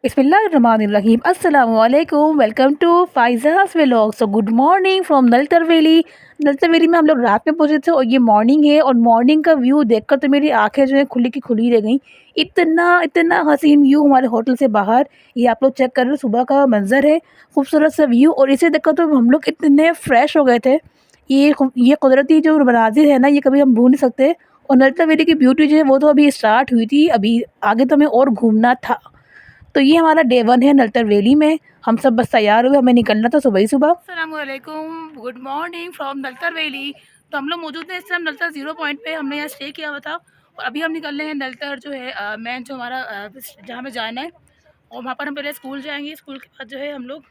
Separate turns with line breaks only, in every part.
बिस्मिल्लाहिर्रहमानिर्रहीम अस्सलाम वालेकुम। Welcome to Faiza's vlog. So good morning from Naltar valley. Naltar valley में हम लोग रात में पहुंचे थे और ये मॉर्निंग है और मॉर्निंग का व्यू देखकर तो मेरी आंखें जो है खुली की खुली रह गई। इतना इतना हसीन व्यू हमारे होटल से बाहर। ये आप लोग चेक कर रहे हो, सुबह का मंजर है, खूबसूरत सा व्यू। और इसे देखकर तो हम लोग इतने फ्रेश हो गए थे। ये कुदरती जो मनाजिर है ना, ये कभी हम भूल नहीं सकते। और नलतर वैली की ब्यूटी जो है वो तो अभी स्टार्ट हुई थी, अभी आगे तो हमें और घूमना था। तो ये हमारा डे 1 है नलतर वैली में। हम सब बस तैयार हुए, हमें निकलना था सुबह ही सुबह। अस्सलाम वालेकुम, good morning from Naltar valley. तो हम लोग मौजूद हैं इस टाइम नलतर 0 पॉइंट पे। हमने यहाँ स्टे किया हुआ था और अभी हम निकल रहे हैं नलतर जो है मेन जो हमारा जहाँ हमें जाना है। और वहाँ पर हम पहले स्कूल जाएंगे। स्कूल के बाद जो है हम लोग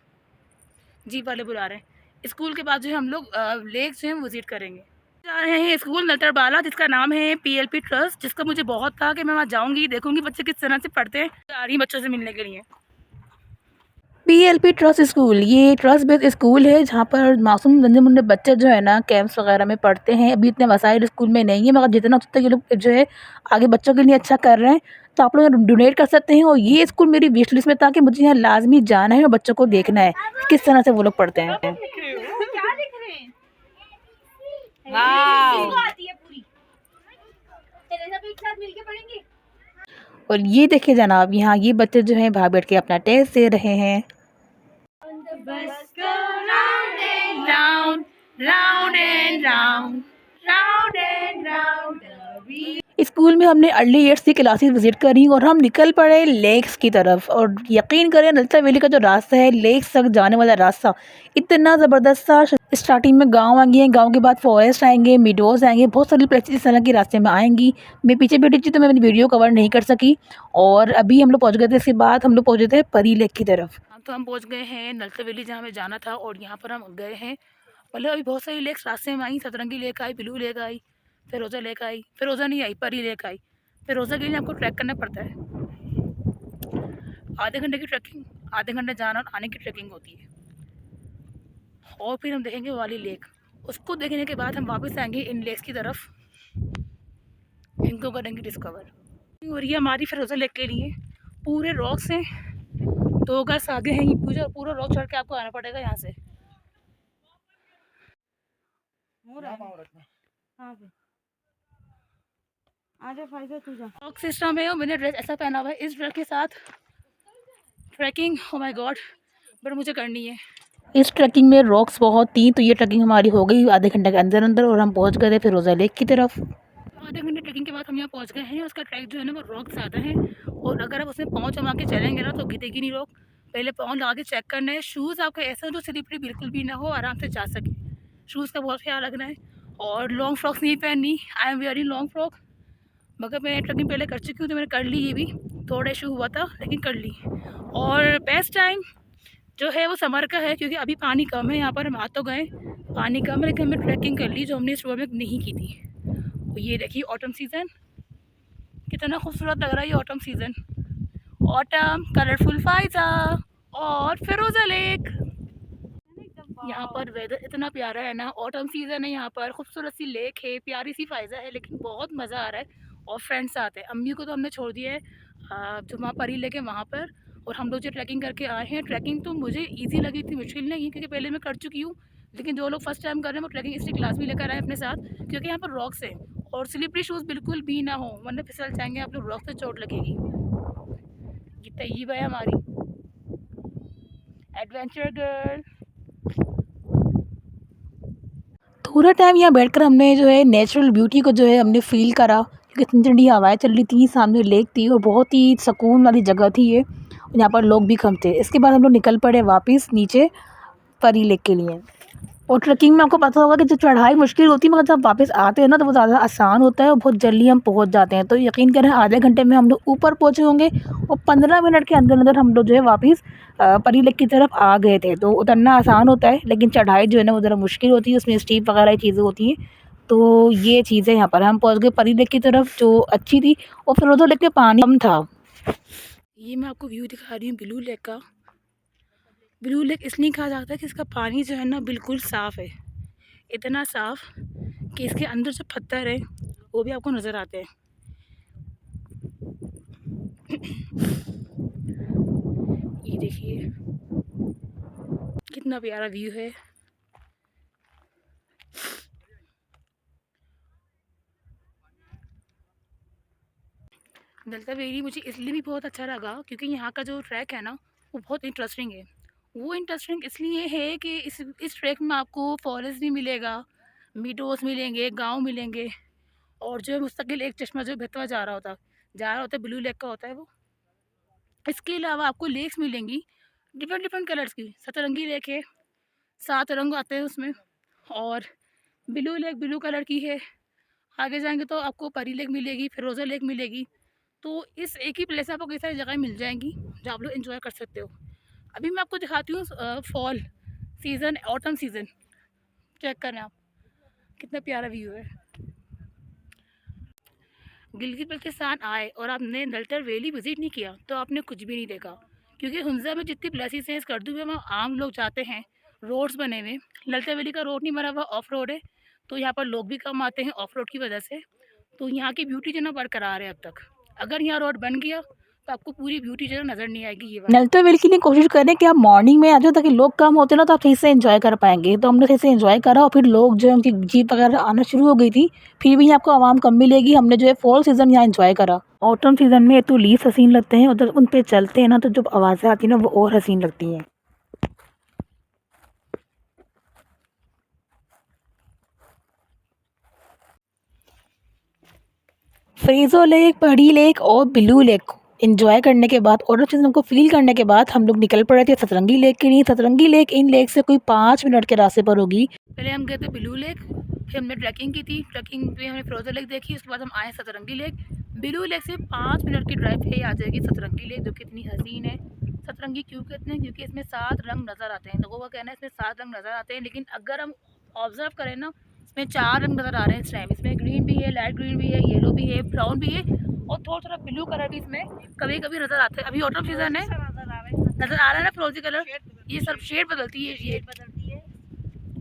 जीप वाले बुला रहे हैं। स्कूल के बाद जो है हम लोग लेक जो है विज़िट करेंगे। जा रहे हैं स्कूल नलतर बाला, जिसका नाम है पीएलपी ट्रस्ट, जिसका मुझे बहुत था कि मैं वहाँ जाऊँगी, देखूँगी बच्चे किस तरह से पढ़ते हैं। जा रही बच्चों से मिलने के लिए। पीएलपी ट्रस्ट स्कूल, ये ट्रस्ट बेस्ड स्कूल है जहाँ पर मासूम नन्हे मुन्ने बच्चे जो है ना कैंप्स वगैरह में पढ़ते हैं। अभी इतने वसाइल स्कूल में नहीं है, मगर जितना हो सकता है ये लोग जो है आगे बच्चों के लिए अच्छा कर रहे हैं। तो आप लोग डोनेट कर सकते हैं। और ये स्कूल मेरी विश लिस्ट में था कि मुझे यहाँ लाजमी जाना है और बच्चों को देखना है किस तरह से वो लोग पढ़ते हैं। और ये देखिए जनाब, यहाँ ये बच्चे जो हैं बाहर बैठ के अपना टेस्ट दे रहे हैं। बस go round and round, round and round, round and round the school में हमने अर्ली ईयर्स की क्लासेस विजिट करी और हम निकल पड़े लेक्स की तरफ। और यकीन करें, नलतर वैली का जो रास्ता है लेक्स तक जाने वाला रास्ता इतना ज़बरदस्त था। स्टार्टिंग में गांव आएंगे, गांव के बाद फॉरेस्ट आएंगे, मिडोज़ आएंगे, बहुत सारी प्लेसेस इस तरह के रास्ते में आएंगी। मैं पीछे बैठी थी तो मैं अपनी वीडियो कवर नहीं कर सकी। और अभी हम लोग पहुँच गए थे, इसके बाद हम लोग पहुँचे थे परी लेक की तरफ। तो हम पहुँच गए हैं नलतर वैली जहाँ हमें जाना था। और यहाँ पर हम गए हैं, मतलब अभी बहुत सारी लेक्स रास्ते में आई। सतरंगी लेक आई, ब्लू लेक आई, फिरोज़ा लेक आई, फिरोज़ा नहीं आई, परी लेक आई। फिरोज़ा के लिए आपको ट्रैक करना पड़ता है, आधे घंटे की ट्रैकिंग, आधे घंटे जाना और आने की ट्रैकिंग होती है। और फिर हम देखेंगे वाली लेक। उसको देखने के बाद हम वापस आएंगे इन लेक्स की तरफ, इनको करेंगे डिस्कवर। और ये हमारी फिरोज़ा लेक के लिए पूरे रॉक्स हैं, 2 गज आगे हैं। ये पूरा पूरा रॉक चढ़ के आपको आना पड़ेगा यहाँ से। रॉक सिस्टम है और मैंने ड्रेस ऐसा पहना हुआ है, इस ड्रेस के साथ trekking, oh my God, but मुझे करनी है। इस ट्रैकिंग में रॉक्स बहुत थी, तो ये ट्रैकिंग हमारी हो गई आधे घंटे के अंदर अंदर और हम पहुंच गए थे फिरोज़ा लेक की तरफ। आधे घंटे ट्रैकिंग के बाद हम यहाँ पहुंच गए हैं। उसका ट्रैक जो है ना वो रॉक ज़्यादा है और अगर आप उसमें पाँव जमा के चलेंगे ना तो गिरेगी नहीं रॉक। पहले पाँव लगा के चेक करना है। शूज़ आपका ऐसा जो स्लिपरी बिल्कुल भी ना हो, आराम से जा सके, शूज़ का बहुत ख्याल रखना है। और लॉन्ग फ्रॉक्स नहीं पहननी। I am wearing long frock, मगर मैं ट्रैकिंग पहले कर चुकी हूँ तो मैंने कर ली। ये भी थोड़ा इशू हुआ था लेकिन कर ली। और बेस्ट टाइम जो है वो समर का है, क्योंकि अभी पानी कम है यहाँ पर। हम आ तो गए, पानी कम है, लेकिन हमने ट्रैकिंग कर ली जो हमने सुबह में नहीं की थी। तो ये देखिए ऑटम सीज़न कितना खूबसूरत लग रहा है। ये ऑटम सीज़न, ऑटम, कलरफुल फाइज़ा और फिरोज़ा लेक। यहाँ पर वेदर इतना प्यारा है ना, ऑटम सीज़न है, यहाँ पर खूबसूरत सी लेक है, प्यारी सी फाइज़ा है, लेकिन बहुत मज़ा आ रहा है। और फ्रेंड्स साथ है। अम्मी को तो हमने छोड़ दिया है जो वहाँ परी लेक है वहाँ पर। और हम लोग जो ट्रैकिंग करके आए हैं, ट्रैकिंग तो मुझे ईजी लगी थी, मुश्किल नहीं है, क्योंकि पहले मैं कर चुकी हूँ। लेकिन जो लोग फर्स्ट टाइम कर रहे हैं वो ट्रैकिंग इसलिए क्लास भी लेकर आए अपने साथ, क्योंकि यहाँ पर रॉक्स हैं और स्लिपरी शूज़ बिल्कुल भी ना हो, वरना फिसल जाएंगे आप लोग, रॉक से चोट लगेगी। ये तय्यबा है हमारी एडवेंचर गर्ल। पूरा टाइम यहाँ बैठकर हमने जो है नेचुरल ब्यूटी को जो है हमने फ़ील करा, क्योंकि इतनी ठंडी हवाएं चल रही थी, सामने लेक थी और बहुत ही सुकून वाली जगह थी ये। यहाँ पर लोग भी कम थे। इसके बाद हम लोग निकल पड़े वापस नीचे परी लेक के लिए। और ट्रैकिंग में आपको पता होगा कि जो चढ़ाई मुश्किल होती है, मगर जब वापस आते हैं ना तो वो ज़्यादा आसान होता है और बहुत जल्दी हम पहुँच जाते हैं। तो यकीन करें आधे घंटे में हम लोग ऊपर पहुँचे होंगे और 15 मिनट के अंदर अंदर हम लोग जो है वापस परी लेक की तरफ आ गए थे। तो उतरना आसान होता है, लेकिन चढ़ाई जो है ना वो ज़रा मुश्किल होती है, उसमें स्टीप वगैरह चीज़ें होती हैं। तो ये चीज़ें यहाँ पर हम पहुँच गए परी लेक की तरफ, जो अच्छी थी। और फिर उधर लेक में पानी कम था। ये मैं आपको व्यू दिखा रही हूँ ब्लू लेक का। ब्लू लेक इसलिए कहा जाता है कि इसका पानी जो है ना बिल्कुल साफ़ है, इतना साफ़ कि इसके अंदर जो पत्थर है वो भी आपको नज़र आते हैं। ये देखिए कितना प्यारा व्यू है। दलता वेली मुझे इसलिए भी बहुत अच्छा लगा क्योंकि यहाँ का जो ट्रैक है ना वो बहुत इंटरेस्टिंग है। वो इंटरेस्टिंग इसलिए है कि इस ट्रैक में आपको फॉरेस्ट भी मिलेगा, मीडोज मिलेंगे, गांव मिलेंगे, और जो है मुस्तकिल एक चश्मा जो बहता हुआ जा रहा होता है ब्लू लेक का होता है वो। इसके अलावा आपको लेक्स मिलेंगी डिफरेंट डिफरेंट कलर्स की। सतरंगी लेक है, 7 रंग आते हैं उसमें, और ब्लू लेक ब्लू कलर की है। आगे जाएंगे तो आपको परी लेक मिलेगी, फिरोज़ा लेक मिलेगी। तो इस एक ही प्लेस में आपको कई सारी जगह मिल जाएंगी जो आप लोग एंजॉय कर सकते हो। अभी मैं आपको दिखाती हूँ fall season, autumn season. Check करें आप, कितना प्यारा व्यू है। गिलगित बल्तिस्तान आए और आपने नलतर वैली विज़िट नहीं किया तो आपने कुछ भी नहीं देखा, क्योंकि हुंजा में जितनी प्लेसेस हैं, स्कर्दू में वहाँ आम लोग जाते हैं, रोड्स बने हुए। नलतर वैली का रोड नहीं बना हुआ, ऑफ रोड है, तो यहाँ पर लोग भी कम आते हैं ऑफ रोड की वजह से। तो यहाँ की ब्यूटी जो ना बरकरार है अब तक। अगर यहाँ रोड बन गया तो आपको पूरी ब्यूटी जो है नज़र नहीं आएगी। ये नलतर वैली के लिए कोशिश करें कि आप मॉर्निंग में आ जाओ ताकि लोग कम होते ना, तो आप सही से एंजॉय कर पाएंगे। तो हमने सही से एंजॉय करा और फिर लोग जो है उनकी जीप वगैरह आना शुरू हो गई थी, फिर भी आपको आवाम कम मिलेगी। हमने जो है फॉल सीज़न यहाँ एंजॉय करा। ऑटम सीज़न में तो लीव्स हसीन लगते हैं, उधर उन पे चलते हैं ना तो जो आवाज़ें आती हैं ना वो और हसीन लगती हैं। फ्रेज़ो लेक, पड़ी लेक और ब्लू लेक को एंजॉय करने के बाद, ऑटम सीज़न को फील करने के बाद हम लोग निकल पड़े थे सतरंगी लेक के लिए। सतरंगी लेक इन लेक से कोई 5 मिनट के रास्ते पर होगी। पहले हम गए थे ब्लू लेक, फिर हमने ट्रैकिंग की थी, ट्रैकिंग पे हमने फ्रोज़न लेक देखी, उसके बाद हम आए सतरंगी लेक। ब्लू लेक से 5 मिनट की ड्राइव पे आ जाएगी सतरंगी लेक, जो कि इतनी हसीन है। सतरंगी क्यों कहते हैं? क्योंकि इसमें 7 रंग नज़र आते हैं। लोगों का कहना है इसमें 7 रंग नज़र आते हैं, लेकिन अगर हम ऑब्जर्व करें ना, इसमें 4 रंग नज़र आ रहे हैं इस टाइम। इसमें ग्रीन भी है, लाइट ग्रीन भी है, येलो भी है, ब्राउन भी है, और थोड़ा थोड़ा ब्लू कलर भी इसमें कभी कभी नज़र आता है। अभी ऑटम सीजन है, नज़र आ रहा है ना फ्रोजी कलर, ये सब शेड बदलती है। ये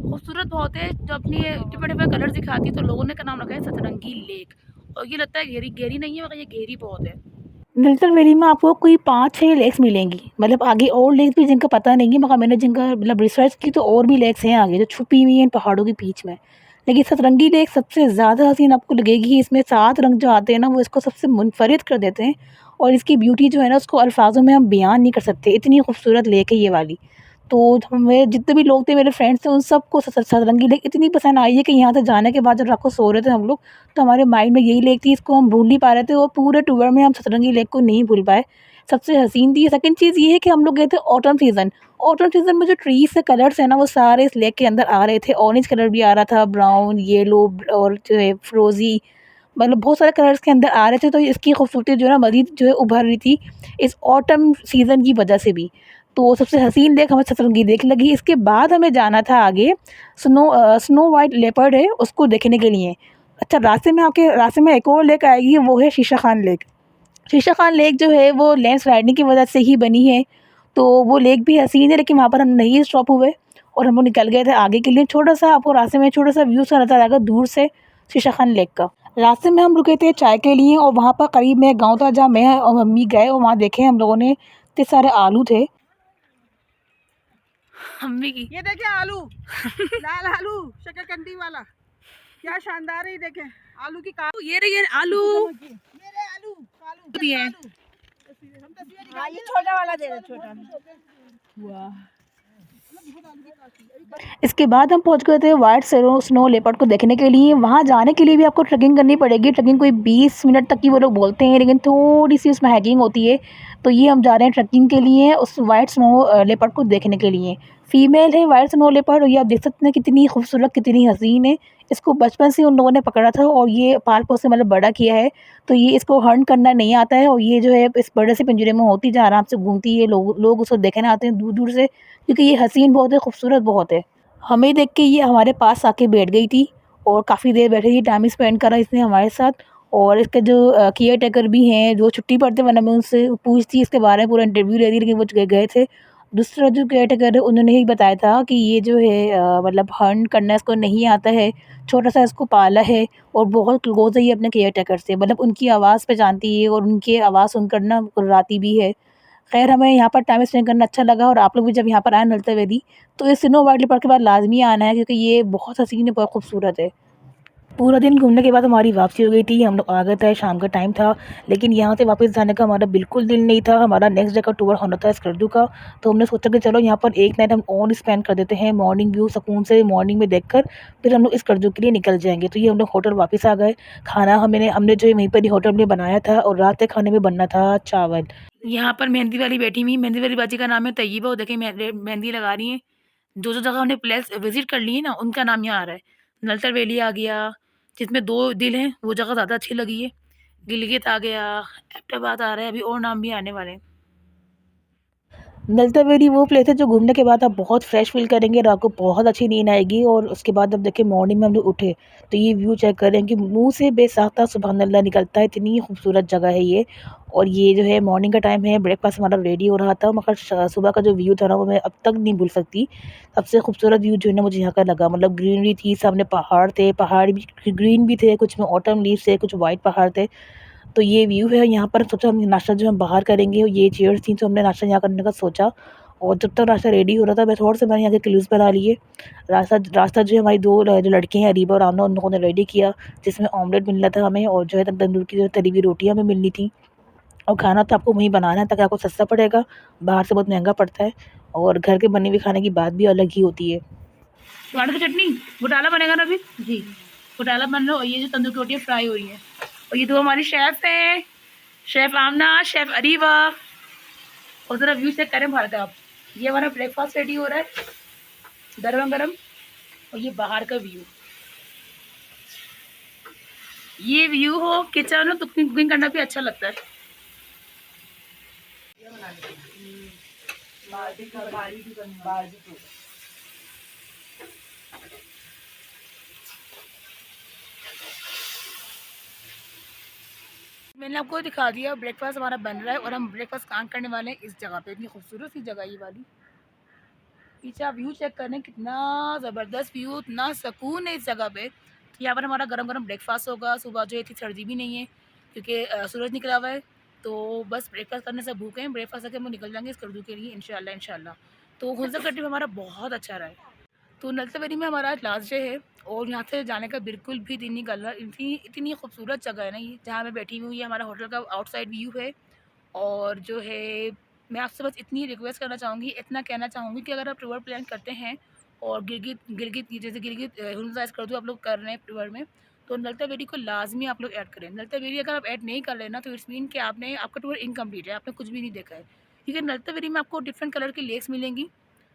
खूबसूरत बहुत है, जो अपनी डिफरेंट डिफरेंट कलर दिखाती है। तो लोगों ने का नाम रखा है सतरंगी लेक, और ये लगता है गहरी गहरी नहीं है मगर ये गहरी बहुत है। नलतर वैली में आपको कोई 5-6 लेक्स मिलेंगी, मतलब आगे और लेक्स भी जिनका पता नहीं है, मगर मैंने जिनका मतलब रिसर्च की तो और भी लेक्स हैं आगे जो छुपी हुई हैं इन पहाड़ों के बीच में। लेकिन सतरंगी लेक सबसे ज़्यादा हसीन आपको लगेगी। इसमें 7 रंग जो आते हैं ना वो इसको सबसे मुनफरिद कर देते हैं, और इसकी ब्यूटी जो है ना उसको अल्फाजों में हम बयान नहीं कर सकते, इतनी खूबसूरत लेक है ये वाली। तो हमें जितने भी लोग थे, मेरे फ्रेंड्स थे, उन सबको सतरंगी लेक इतनी पसंद आई है कि यहाँ से जाने के बाद जब रात को सो रहे थे हम लोग, तो हमारे माइंड में यही लेक थी, इसको हम भूल नहीं पा रहे थे, और पूरे टूर में हम सतरंगी लेक को नहीं भूल पाए। सबसे हसीन थी। सेकंड चीज़ ये है कि हम लोग गए थे ऑटम सीज़न। ऑटम सीज़न में जो ट्रीज़ के कलर्स हैं ना वो सारे इस लेक के अंदर आ रहे थे। ऑरेंज कलर भी आ रहा था, ब्राउन, येलो और जो है फ्रोज़ी, मतलब बहुत सारे कलर्स के अंदर आ रहे थे। तो इसकी खूबसूरती जो है ना मज़ीद जो है उभर रही थी इस ऑटम सीज़न की वजह से भी। तो सबसे हसीन लेक हमें सतरंगी लेक लगी। इसके बाद हमें जाना था आगे, स्नो वाइट लेपर्ड है उसको देखने के लिए। अच्छा, रास्ते में एक और लेक आएगी, वो है शीशा खान लेक। शीशा खान लेक जो है वो लैंडस्लाइडिंग की वजह से ही बनी है, तो वो लेक भी हसीन है, लेकिन वहाँ पर हम नहीं स्टॉप हुए और हम लोग निकल गए थे आगे के लिए। छोटा सा आपको रास्ते में छोटा सा व्यू सा नज़र आएगा दूर से शीशा खान लेक का। रास्ते में हम रुके थे चाय के लिए, और वहाँ पर करीब में एक गाँव था जहाँ मैं और मम्मी गए, और वहाँ देखे हम लोगों ने इतने सारे आलू थे। मम्मी की
ये देखे आलू लाल आलू शकरकंदी वाला, क्या शानदार है। देखे आलू की
ये रही आलू,
मेरे आलू कालू
दिए हैं।
हाँ, ये छोटा वाला दे दो, छोटा।
इसके बाद हम पहुंच गए थे वाइट स्नो लेपर्ड को देखने के लिए। वहां जाने के लिए भी आपको ट्रैकिंग करनी पड़ेगी। ट्रैकिंग कोई 20 मिनट तक की वो लोग बोलते हैं, लेकिन थोड़ी सी उसमें हाइकिंग होती है। तो ये हम जा रहे हैं ट्रैकिंग के लिए उस वाइट स्नो लेपर्ड को देखने के लिए। फीमेल है वाइट स्नो लेपर्ड, और ये आप देख सकते हैं कितनी खूबसूरत, कितनी हसीन है। इसको बचपन से उन लोगों ने पकड़ा था और ये पाल पोस से मतलब बड़ा किया है। तो ये इसको हर्न करना नहीं आता है, और ये जो है इस बड़े से पिंजरे में होती है, आराम से घूमती है। लोग उसको देखने आते हैं दूर दूर से, क्योंकि ये हसीन बहुत है, खूबसूरत बहुत है। हमें देख के ये हमारे पास आके बैठ गई थी और काफ़ी देर बैठी थी, टाइम स्पेंड करा इसने हमारे साथ। और इसके जो केयर टेकर भी हैं, जो छुट्टी पड़ते वरना मैं उनसे पूछती इसके बारे में, पूरा इंटरव्यू ले रही, लेकिन वो गए थे। दूसरा जो केयर टेकर है उन्होंने ही बताया था कि ये जो है मतलब हर्न करना इसको नहीं आता है, छोटा सा इसको पाला है, और बहुत क्लोज है ये अपने केयर टेकर से, मतलब उनकी आवाज़ पहचानती है और उनकी आवाज़ सुनकर ना गुर्राती भी है। खैर हमें यहाँ पर टाइम स्पेंड करना अच्छा लगा और आप लोग भी जब यहाँ पर आए नलता वैली तो इस स्नो वाइट लेपर्ड के बाद लाजमी आना है क्योंकि ये बहुत हसीन है, बहुत खूबसूरत है। पूरा दिन घूमने के बाद हमारी वापसी हो गई थी, हम लोग आ गए थे, शाम का टाइम था, लेकिन यहाँ से वापस जाने का हमारा बिल्कुल दिल नहीं था। हमारा नेक्स्ट डे का टूर होना था स्कर्दू का, तो हमने सोचा कि चलो यहाँ पर एक नाइट हम और स्पेंड कर देते हैं, मॉर्निंग व्यू सुकून से मॉर्निंग में देखकर फिर हम लोग स्कर्दू के लिए निकल जाएंगे। तो ये हम लोग होटल वापस आ गए। खाना हमने जो है वहीं पर ही होटल में बनाया था और रात के खाने में बनना था चावल। यहाँ पर मेहंदी वाली बैठी हुई, मेहंदी वाली बाजी का नाम है तैयबा, वो देखिए मेहंदी लगा रही हैं। जो जगह हमने प्लेस विजिट कर ली है ना उनका नाम यहाँ आ रहा है। नलतर वैली आ गया जिसमें 2 दिल हैं, वो जगह ज़्यादा अच्छी लगी है। गिलगित आ गया, एबटाबाद आ रहा है, अभी और नाम भी आने वाले हैं। नलता वेली वो प्लेस है जो घूमने के बाद आप बहुत फ्रेश फील करेंगे और आपको बहुत अच्छी नींद आएगी। और उसके बाद अब देखिए मॉर्निंग में हम लोग उठे तो ये व्यू चेक करें कि मुंह से बेसाख्ता सुबहान अल्लाह निकलता है, इतनी खूबसूरत जगह है ये। और ये जो है मॉर्निंग का टाइम है, ब्रेकफास्ट हमारा रेडी हो रहा था, मगर सुबह का जो व्यू था ना वो मैं अब तक नहीं भूल सकती। सबसे खूबसूरत व्यू जो है ना मुझे यहाँ का लगा, मतलब ग्रीनरी थी, सामने पहाड़ थे, पहाड़ भी ग्रीन भी थे, कुछ में ऑटम लीव्स थे, कुछ वाइट पहाड़ थे। तो ये व्यू है यहाँ पर। सोचा हम नाश्ता जो हम बाहर करेंगे, और ये चेयर्स थी तो हमने नाश्ता यहाँ करने का सोचा। और जब तक नाश्ता रेडी हो रहा था मैं थोड़ा सा मैंने यहाँ के क्लूज़ बना लिए। रास्ता रास्ता जो है हमारी 2 जो लड़के हैं अरीबा और आमना, उन लोगों ने रेडी किया, जिसमें ऑमलेट मिलना था हमें और जो है तंदूर की जो तली हुई रोटियाँ हमें मिलनी थी। और खाना तो आपको वहीं बनाना है ताकि आपको सस्ता पड़ेगा, बाहर से बहुत महंगा पड़ता है। और घर के बने हुए खाने की बात भी अलग ही होती है। टमाटर की चटनी घोटाला बनेगा ना अभी जी, घोटाला बन रहा है। और ये जो तंदूर की रोटियाँ फ्राई हो रही हैं, और ये 2 हमारी शेफ़ हैं, शेफ़ आमना, शेफ़ अरीबा। और ज़रा व्यू चेक करें बाहर का आप। ये हमारा ब्रेकफास्ट रेडी हो रहा है गरम गरम, और ये बाहर का व्यू। ये व्यू हो किचन हो तो कुकिंग करना भी अच्छा लगता है। मैंने आपको दिखा दिया ब्रेकफास्ट हमारा बन रहा है और हम ब्रेकफास्ट कहाँ करने वाले हैं, इस जगह पे। इतनी खूबसूरत सी जगह ये वाली। पीछे आप व्यू चेक करें, कितना ज़बरदस्त व्यू, इतना सुकून है इस जगह पे। तो यहाँ पर हमारा गरम गरम ब्रेकफास्ट होगा। सुबह जो है इतनी सर्दी भी नहीं है क्योंकि सूरज निकला हुआ है, तो बस ब्रेकफास्ट करने से भूखे हैं। ब्रेकफास्ट करके हम निकल जाएंगे स्कर्दू के लिए इंशाल्लाह इंशाल्लाह। तो हुज़ा का ट्रिप हमारा बहुत अच्छा रहा है। तो नलता वेली में हमारा आज लास्ट डे है और यहाँ से जाने का बिल्कुल भी दिल नहीं कर रहा। इतनी इतनी खूबसूरत जगह है ना ये, जहाँ मैं बैठी हुई हूँ। ये हमारा होटल का आउटसाइड व्यू है। और जो है मैं आपसे बस इतनी रिक्वेस्ट करना चाहूँगी, इतना कहना चाहूँगी कि अगर आप टूर प्लान करते हैं और गिलगित गिलगित जैसे गिलगित हुज़ा कर दो आप लोग कर रहे हैं टूर में, तो नलता वेली को लाजमी आप लोग ऐड करें। नलता वेली अगर आप ऐड नहीं कर रहे ना तो इट्स मीन कि आपका टूर इनकम्प्लीट है, आपने कुछ भी नहीं देखा है। क्योंकि नलता वेली में आपको डिफरेंट कलर की लेक्स मिलेंगी,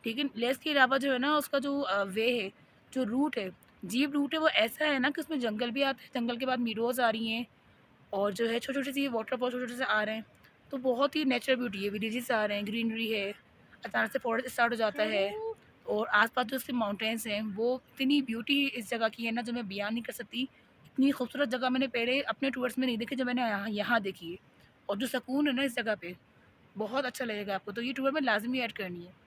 ठीक है। लेस के अलावा जो है ना उसका जो वे है, जो रूट है, जीप रूट है, वो ऐसा है ना कि उसमें जंगल भी आते हैं, जंगल के बाद मीडोज़ आ रही हैं और जो है छोटे छोटे से वाटरफॉल छोटे छोटे से आ रहे हैं। तो बहुत ही नेचुरल ब्यूटी है, विलेजेस आ रहे हैं, ग्रीनरी है, अचानक से फॉरेस्ट स्टार्ट हो जाता है और आसपास जो उसके माउंटेन्स हैं, वो इतनी ब्यूटी इस जगह की है ना जो मैं बयान नहीं कर सकती। इतनी खूबसूरत जगह मैंने पहले अपने टूर्स में नहीं देखी जो मैंने यहाँ यहाँ देखी है। और जो सुकून है ना इस जगह पे, बहुत अच्छा लगेगा आपको। तो ये टूर में लाजमी ऐड करनी है।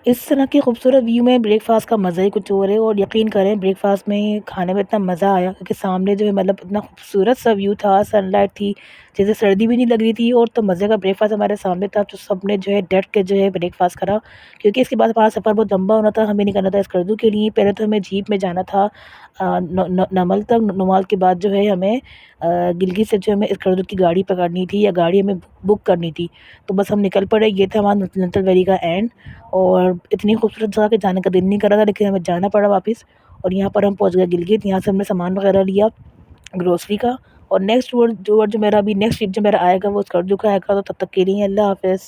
इस तरह के खूबसूरत व्यू में ब्रेकफास्ट का मज़ा ही कुछ और है। और यकीन करें ब्रेकफास्ट में खाने में इतना मज़ा आया क्योंकि सामने जो है मतलब इतना खूबसूरत सा व्यू था, सनलाइट थी, जैसे सर्दी भी नहीं लग रही थी। और तो मज़े का ब्रेकफास्ट हमारे सामने था, तो सबने जो है डट के जो है ब्रेकफास्ट करा। क्योंकि इसके बाद हमारा सफ़र बहुत लंबा होना था, हमें निकलना था स्कर्दू के लिए। पहले तो हमें जीप में जाना था नमल तक, नमाल के बाद जो है हमें गिलगित से जो हमें स्कर्दू की गाड़ी पकड़नी थी या गाड़ी हमें बुक करनी थी। तो बस हम निकल पड़े। ये था हमारा नलता वेली का एंड। और इतनी खूबसूरत जगह के जाने का दिल नहीं कर रहा था, लेकिन हमें जाना पड़ा वापस। और यहाँ पर हम पहुँच गए गिलगित। यहाँ से हमने सामान वगैरह लिया ग्रोसरी का। और नेक्स्ट टूर जो मेरा अभी नेक्स्ट ट्रिप जो मेरा आएगा वो स्कर्दू का आएगा। तो तब तक के लिए अल्लाह हाफ़िज़।